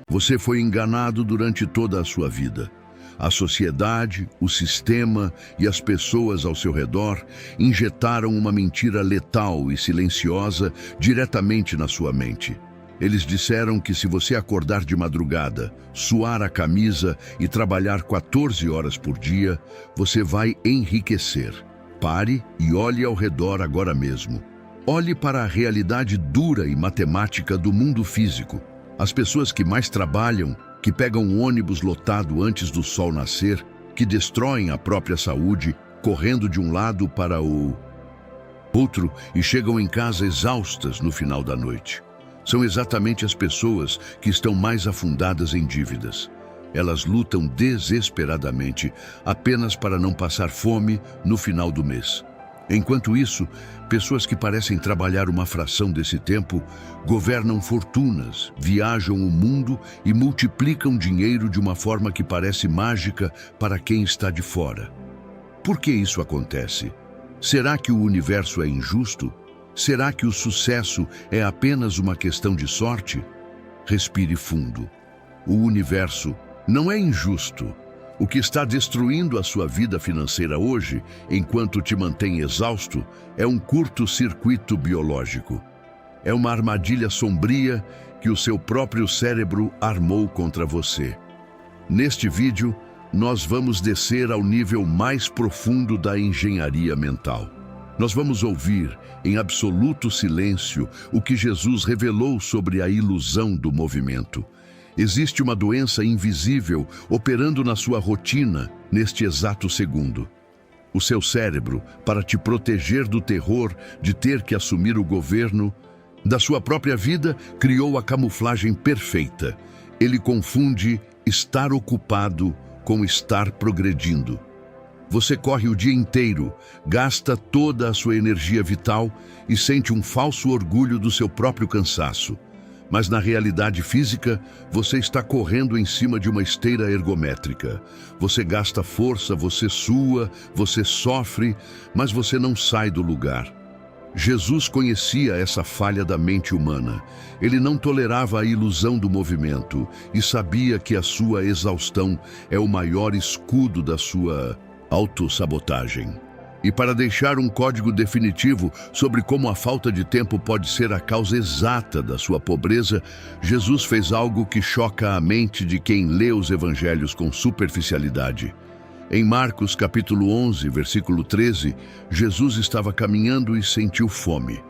Você foi enganado durante toda a sua vida. A sociedade, o sistema e as pessoas ao seu redor injetaram uma mentira letal e silenciosa diretamente na sua mente. Eles disseram que se você acordar de madrugada, suar a camisa e trabalhar 14 horas por dia, você vai enriquecer. Pare e olhe ao redor agora mesmo. Olhe para a realidade dura e matemática do mundo físico. As pessoas que mais trabalham, que pegam um ônibus lotado antes do sol nascer, que destroem a própria saúde, correndo de um lado para o outro e chegam em casa exaustas no final da noite. São exatamente as pessoas que estão mais afundadas em dívidas. Elas lutam desesperadamente apenas para não passar fome no final do mês. Enquanto isso, pessoas que parecem trabalhar uma fração desse tempo governam fortunas, viajam o mundo e multiplicam dinheiro de uma forma que parece mágica para quem está de fora. Por que isso acontece? Será que o universo é injusto? Será que o sucesso é apenas uma questão de sorte? Respire fundo. O universo não é injusto. O que está destruindo a sua vida financeira hoje, enquanto te mantém exausto, é um curto-circuito biológico. É uma armadilha sombria que o seu próprio cérebro armou contra você. Neste vídeo, nós vamos descer ao nível mais profundo da engenharia mental. Nós vamos ouvir, em absoluto silêncio, o que Jesus revelou sobre a ilusão do movimento. Existe uma doença invisível operando na sua rotina neste exato segundo. O seu cérebro, para te proteger do terror de ter que assumir o governo da sua própria vida, criou a camuflagem perfeita. Ele confunde estar ocupado com estar progredindo. Você corre o dia inteiro, gasta toda a sua energia vital e sente um falso orgulho do seu próprio cansaço. Mas na realidade física, você está correndo em cima de uma esteira ergométrica. Você gasta força, você sua, você sofre, mas você não sai do lugar. Jesus conhecia essa falha da mente humana. Ele não tolerava a ilusão do movimento e sabia que a sua exaustão é o maior escudo da sua autossabotagem. E para deixar um código definitivo sobre como a falta de tempo pode ser a causa exata da sua pobreza, Jesus fez algo que choca a mente de quem lê os evangelhos com superficialidade. Em Marcos capítulo 11, versículo 13, Jesus estava caminhando e sentiu fome.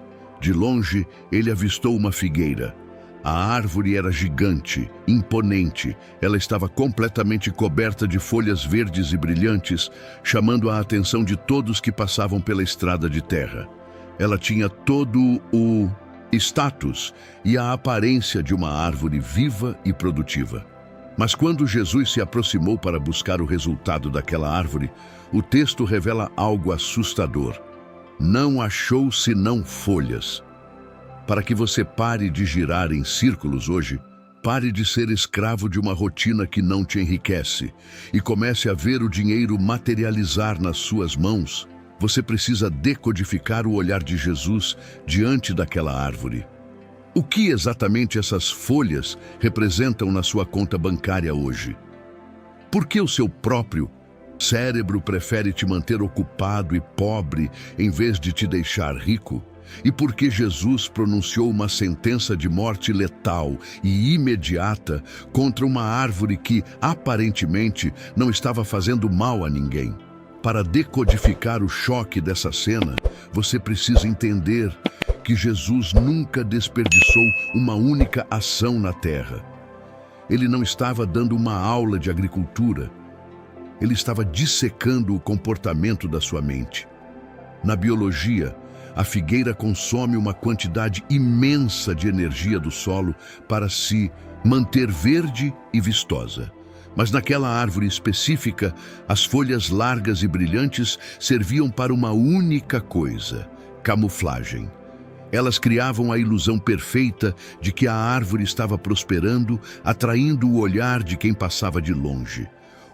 De longe, ele avistou uma figueira. A árvore era gigante, imponente. Ela estava completamente coberta de folhas verdes e brilhantes, chamando a atenção de todos que passavam pela estrada de terra. Ela tinha todo o status e a aparência de uma árvore viva e produtiva. Mas quando Jesus se aproximou para buscar o resultado daquela árvore, o texto revela algo assustador. Não achou senão folhas. Para que você pare de girar em círculos hoje, pare de ser escravo de uma rotina que não te enriquece e comece a ver o dinheiro materializar nas suas mãos, você precisa decodificar o olhar de Jesus diante daquela árvore. O que exatamente essas folhas representam na sua conta bancária hoje? Por que o seu próprio cérebro prefere te manter ocupado e pobre em vez de te deixar rico? E por que Jesus pronunciou uma sentença de morte letal e imediata contra uma árvore que, aparentemente, não estava fazendo mal a ninguém? Para decodificar o choque dessa cena, você precisa entender que Jesus nunca desperdiçou uma única ação na terra. Ele não estava dando uma aula de agricultura. Ele estava dissecando o comportamento da sua mente. Na biologia, a figueira consome uma quantidade imensa de energia do solo para se manter verde e vistosa. Mas naquela árvore específica, as folhas largas e brilhantes serviam para uma única coisa: camuflagem. Elas criavam a ilusão perfeita de que a árvore estava prosperando, atraindo o olhar de quem passava de longe.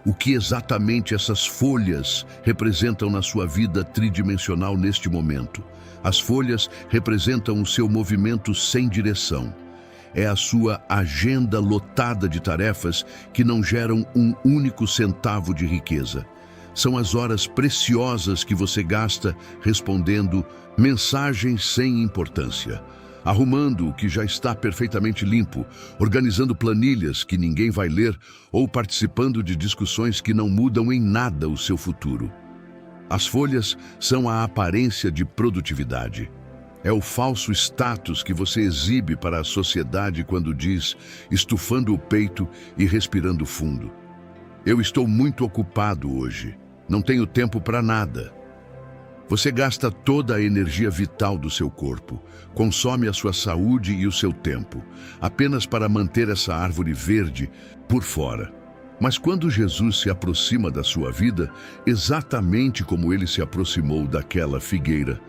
O que exatamente essas folhas representam na sua vida tridimensional neste momento? As folhas representam o seu movimento sem direção. é a sua agenda lotada de tarefas que não geram um único centavo de riqueza. São as horas preciosas que você gasta respondendo mensagens sem importância, arrumando o que já está perfeitamente limpo, organizando planilhas que ninguém vai ler ou participando de discussões que não mudam em nada o seu futuro. As folhas são a aparência de produtividade. É o falso status que você exibe para a sociedade quando diz, estufando o peito e respirando fundo: eu estou muito ocupado hoje, não tenho tempo para nada. Você gasta toda a energia vital do seu corpo, consome a sua saúde e o seu tempo, apenas para manter essa árvore verde por fora. Mas quando Jesus se aproxima da sua vida, exatamente como ele se aproximou daquela figueira,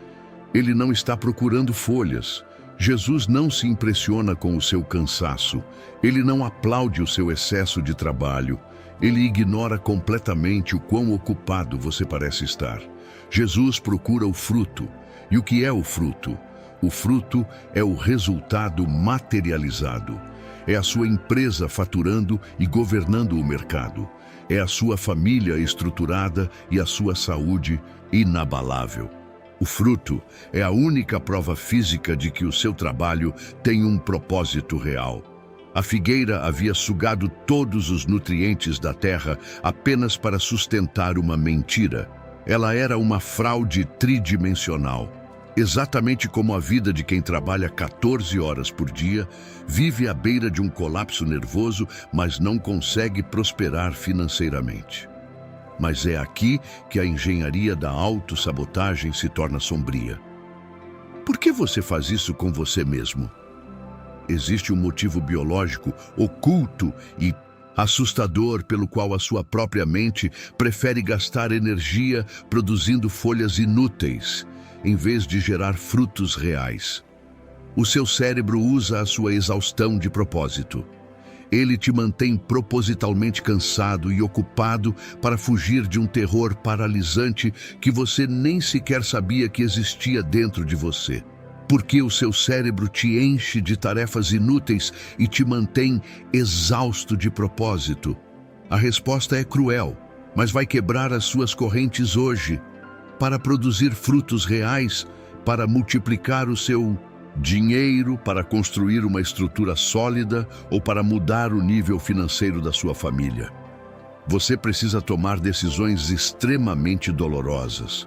ele não está procurando folhas. Jesus não se impressiona com o seu cansaço, ele não aplaude o seu excesso de trabalho, ele ignora completamente o quão ocupado você parece estar. Jesus procura o fruto. E o que é o fruto? O fruto é o resultado materializado. É a sua empresa faturando e governando o mercado. É a sua família estruturada e a sua saúde inabalável. O fruto é a única prova física de que o seu trabalho tem um propósito real. A figueira havia sugado todos os nutrientes da terra apenas para sustentar uma mentira. Ela era uma fraude tridimensional. Exatamente como a vida de quem trabalha 14 horas por dia, vive à beira de um colapso nervoso, mas não consegue prosperar financeiramente. Mas é aqui que a engenharia da autossabotagem se torna sombria. Por que você faz isso com você mesmo? Existe um motivo biológico, oculto e assustador, pelo qual a sua própria mente prefere gastar energia produzindo folhas inúteis, em vez de gerar frutos reais. O seu cérebro usa a sua exaustão de propósito. Ele te mantém propositalmente cansado e ocupado para fugir de um terror paralisante que você nem sequer sabia que existia dentro de você. Porque o seu cérebro te enche de tarefas inúteis e te mantém exausto de propósito. A resposta é cruel, mas vai quebrar as suas correntes hoje, para produzir frutos reais, para multiplicar o seu dinheiro, para construir uma estrutura sólida ou para mudar o nível financeiro da sua família. Você precisa tomar decisões extremamente dolorosas.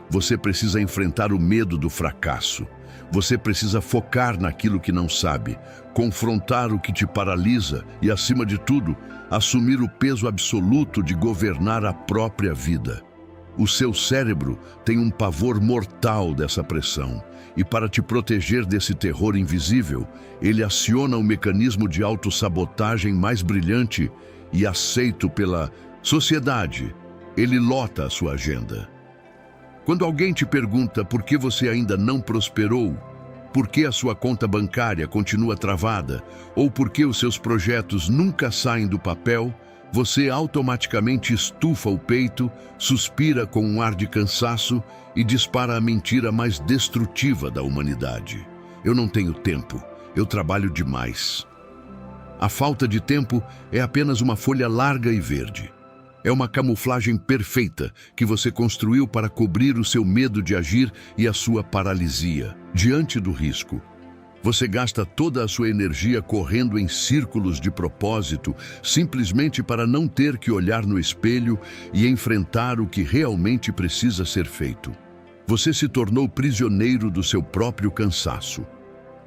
Você precisa enfrentar o medo do fracasso. Você precisa focar naquilo que não sabe, confrontar o que te paralisa e, acima de tudo, assumir o peso absoluto de governar a própria vida. O seu cérebro tem um pavor mortal dessa pressão, e para te proteger desse terror invisível, ele aciona o mecanismo de autossabotagem mais brilhante e aceito pela sociedade. Ele lota a sua agenda. Quando alguém te pergunta por que você ainda não prosperou, por que a sua conta bancária continua travada, ou por que os seus projetos nunca saem do papel, você automaticamente estufa o peito, suspira com um ar de cansaço e dispara a mentira mais destrutiva da humanidade. Eu não tenho tempo, eu trabalho demais. A falta de tempo é apenas uma folha larga e verde. É uma camuflagem perfeita que você construiu para cobrir o seu medo de agir e a sua paralisia. Diante do risco, você gasta toda a sua energia correndo em círculos de propósito, simplesmente para não ter que olhar no espelho e enfrentar o que realmente precisa ser feito. Você se tornou prisioneiro do seu próprio cansaço.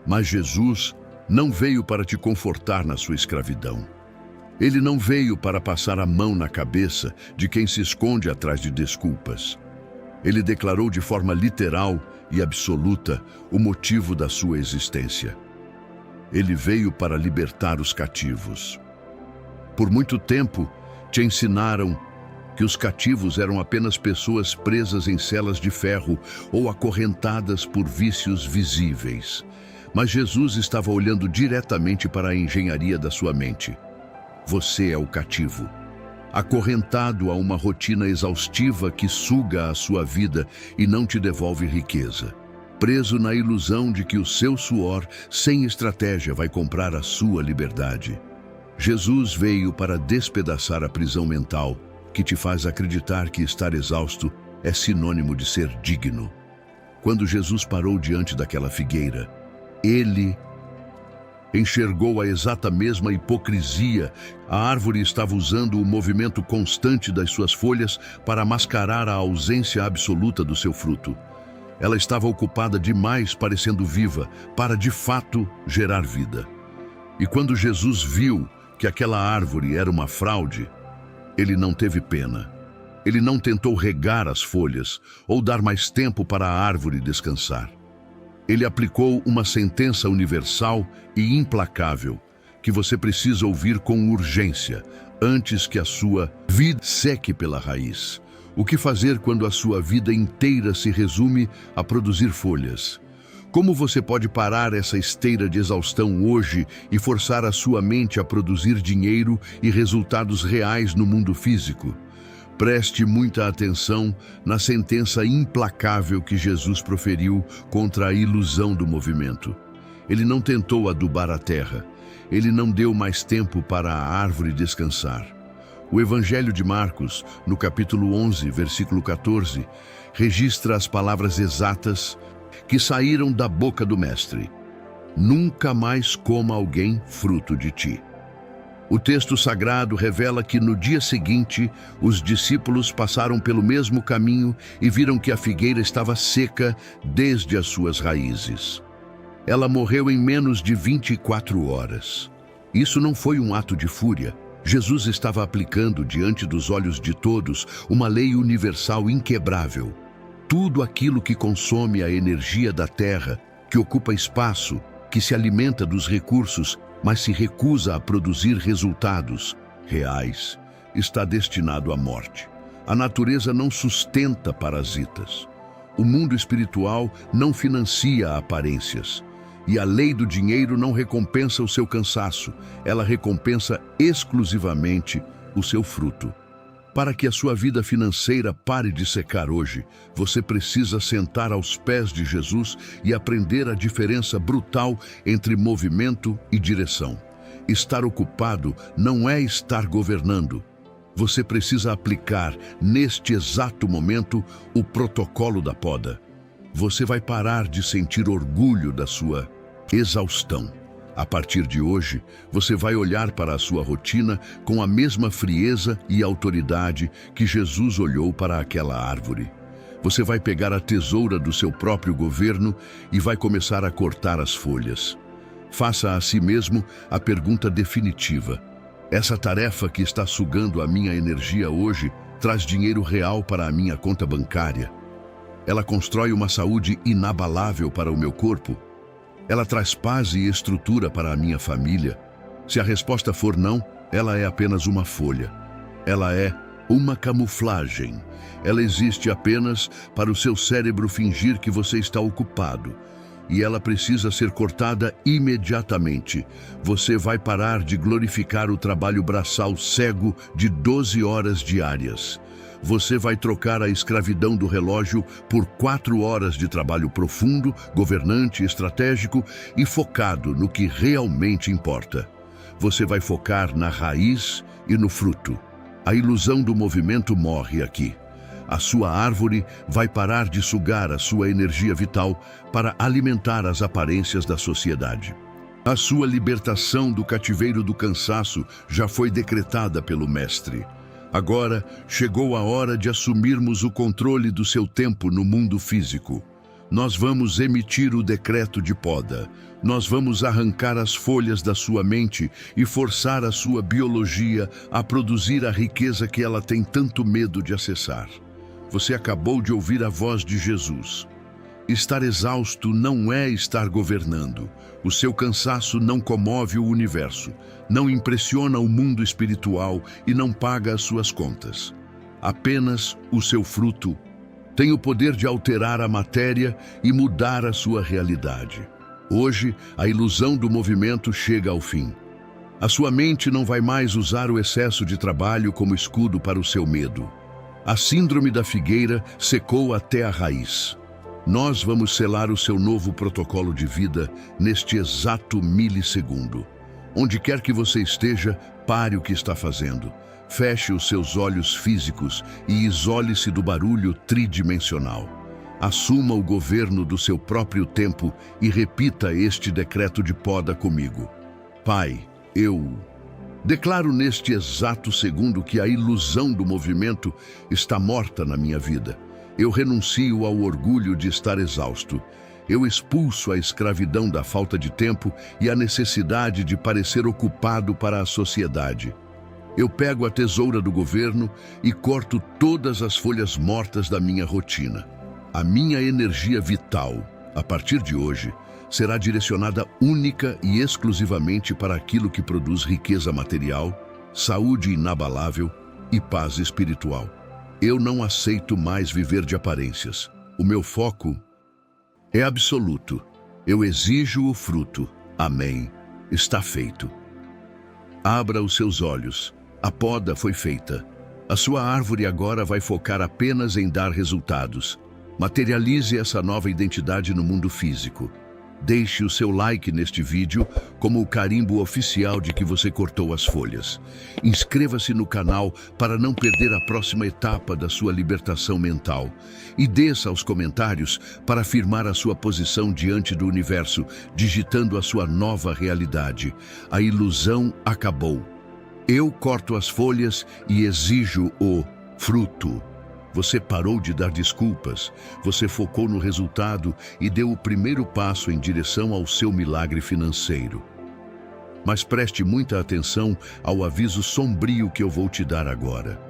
Mas Jesus não veio para te confortar na sua escravidão. Ele não veio para passar a mão na cabeça de quem se esconde atrás de desculpas. Ele declarou de forma literal e absoluta o motivo da sua existência. Ele veio para libertar os cativos. Por muito tempo, te ensinaram que os cativos eram apenas pessoas presas em celas de ferro ou acorrentadas por vícios visíveis. Mas Jesus estava olhando diretamente para a engenharia da sua mente. Você é o cativo, acorrentado a uma rotina exaustiva que suga a sua vida e não te devolve riqueza. preso na ilusão de que o seu suor, sem estratégia, vai comprar a sua liberdade. Jesus veio para despedaçar a prisão mental que te faz acreditar que estar exausto é sinônimo de ser digno. Quando Jesus parou diante daquela figueira, ele enxergou a exata mesma hipocrisia. A árvore estava usando o movimento constante das suas folhas para mascarar a ausência absoluta do seu fruto. Ela estava ocupada demais parecendo viva para, de fato, gerar vida. E quando Jesus viu que aquela árvore era uma fraude, ele não teve pena. Ele não tentou regar as folhas ou dar mais tempo para a árvore descansar. Ele aplicou uma sentença universal e implacável que você precisa ouvir com urgência antes que a sua vida seque pela raiz. O que fazer quando a sua vida inteira se resume a produzir folhas? Como você pode parar essa esteira de exaustão hoje e forçar a sua mente a produzir dinheiro e resultados reais no mundo físico? Preste muita atenção na sentença implacável que Jesus proferiu contra a ilusão do movimento. Ele não tentou adubar a terra. Ele não deu mais tempo para a árvore descansar. O Evangelho de Marcos, no capítulo 11, versículo 14, registra as palavras exatas que saíram da boca do Mestre: "Nunca mais coma alguém fruto de ti." O texto sagrado revela que no dia seguinte, os discípulos passaram pelo mesmo caminho e viram que a figueira estava seca desde as suas raízes. Ela morreu em menos de 24 horas. Isso não foi um ato de fúria. Jesus estava aplicando diante dos olhos de todos uma lei universal inquebrável. Tudo aquilo que consome a energia da terra, que ocupa espaço, que se alimenta dos recursos, mas se recusa a produzir resultados reais, está destinado à morte. A natureza não sustenta parasitas. O mundo espiritual não financia aparências. E a lei do dinheiro não recompensa o seu cansaço, ela recompensa exclusivamente o seu fruto. Para que a sua vida financeira pare de secar hoje, você precisa sentar aos pés de Jesus e aprender a diferença brutal entre movimento e direção. Estar ocupado não é estar governando. Você precisa aplicar, neste exato momento, o protocolo da poda. Você vai parar de sentir orgulho da sua exaustão. A partir de hoje, você vai olhar para a sua rotina com a mesma frieza e autoridade que Jesus olhou para aquela árvore. Você vai pegar a tesoura do seu próprio governo e vai começar a cortar as folhas. Faça a si mesmo a pergunta definitiva: essa tarefa que está sugando a minha energia hoje traz dinheiro real para a minha conta bancária? Ela constrói uma saúde inabalável para o meu corpo? Ela traz paz e estrutura para a minha família? Se a resposta for não, ela é apenas uma folha. Ela é uma camuflagem. Ela existe apenas para o seu cérebro fingir que você está ocupado. E ela precisa ser cortada imediatamente. Você vai parar de glorificar o trabalho braçal cego de 12 horas diárias. Você vai trocar a escravidão do relógio por 4 horas de trabalho profundo, governante, estratégico e focado no que realmente importa. Você vai focar na raiz e no fruto. A ilusão do movimento morre aqui. A sua árvore vai parar de sugar a sua energia vital para alimentar as aparências da sociedade. A sua libertação do cativeiro do cansaço já foi decretada pelo Mestre. Agora chegou a hora de assumirmos o controle do seu tempo no mundo físico. Nós vamos emitir o decreto de poda. Nós vamos arrancar as folhas da sua mente e forçar a sua biologia a produzir a riqueza que ela tem tanto medo de acessar. Você acabou de ouvir a voz de Jesus. Estar exausto não é estar governando. O seu cansaço não comove o universo, não impressiona o mundo espiritual e não paga as suas contas. Apenas o seu fruto tem o poder de alterar a matéria e mudar a sua realidade. Hoje, a ilusão do movimento chega ao fim. A sua mente não vai mais usar o excesso de trabalho como escudo para o seu medo. A síndrome da figueira secou até a raiz. Nós vamos selar o seu novo protocolo de vida neste exato milissegundo. Onde quer que você esteja, pare o que está fazendo. Feche os seus olhos físicos e isole-se do barulho tridimensional. Assuma o governo do seu próprio tempo e repita este decreto de poda comigo. Pai, eu declaro neste exato segundo que a ilusão do movimento está morta na minha vida. Eu renuncio ao orgulho de estar exausto. Eu expulso a escravidão da falta de tempo e a necessidade de parecer ocupado para a sociedade. Eu pego a tesoura do governo e corto todas as folhas mortas da minha rotina. A minha energia vital, a partir de hoje, será direcionada única e exclusivamente para aquilo que produz riqueza material, saúde inabalável e paz espiritual. Eu não aceito mais viver de aparências. O meu foco é absoluto. Eu exijo o fruto. Amém. Está feito. Abra os seus olhos. A poda foi feita. A sua árvore agora vai focar apenas em dar resultados. Materialize essa nova identidade no mundo físico. Deixe o seu like neste vídeo como o carimbo oficial de que você cortou as folhas. Inscreva-se no canal para não perder a próxima etapa da sua libertação mental. E desça aos comentários para afirmar a sua posição diante do universo, digitando a sua nova realidade. A ilusão acabou. Eu corto as folhas e exijo o fruto. Você parou de dar desculpas, você focou no resultado e deu o primeiro passo em direção ao seu milagre financeiro. Mas preste muita atenção ao aviso sombrio que eu vou te dar agora.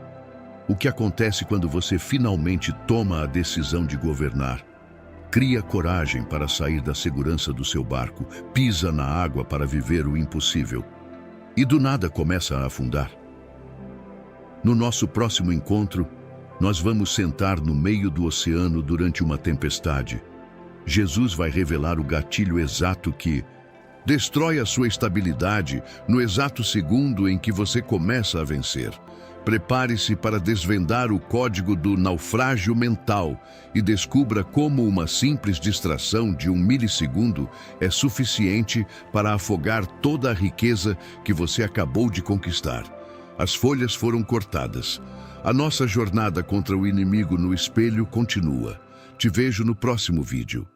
O que acontece quando você finalmente toma a decisão de governar? Cria coragem para sair da segurança do seu barco, pisa na água para viver o impossível. E do nada começa a afundar. No nosso próximo encontro, nós vamos sentar no meio do oceano durante uma tempestade. Jesus vai revelar o gatilho exato que destrói a sua estabilidade no exato segundo em que você começa a vencer. Prepare-se para desvendar o código do naufrágio mental e descubra como uma simples distração de 1 milissegundo é suficiente para afogar toda a riqueza que você acabou de conquistar. As folhas foram cortadas. A nossa jornada contra o inimigo no espelho continua. Te vejo no próximo vídeo.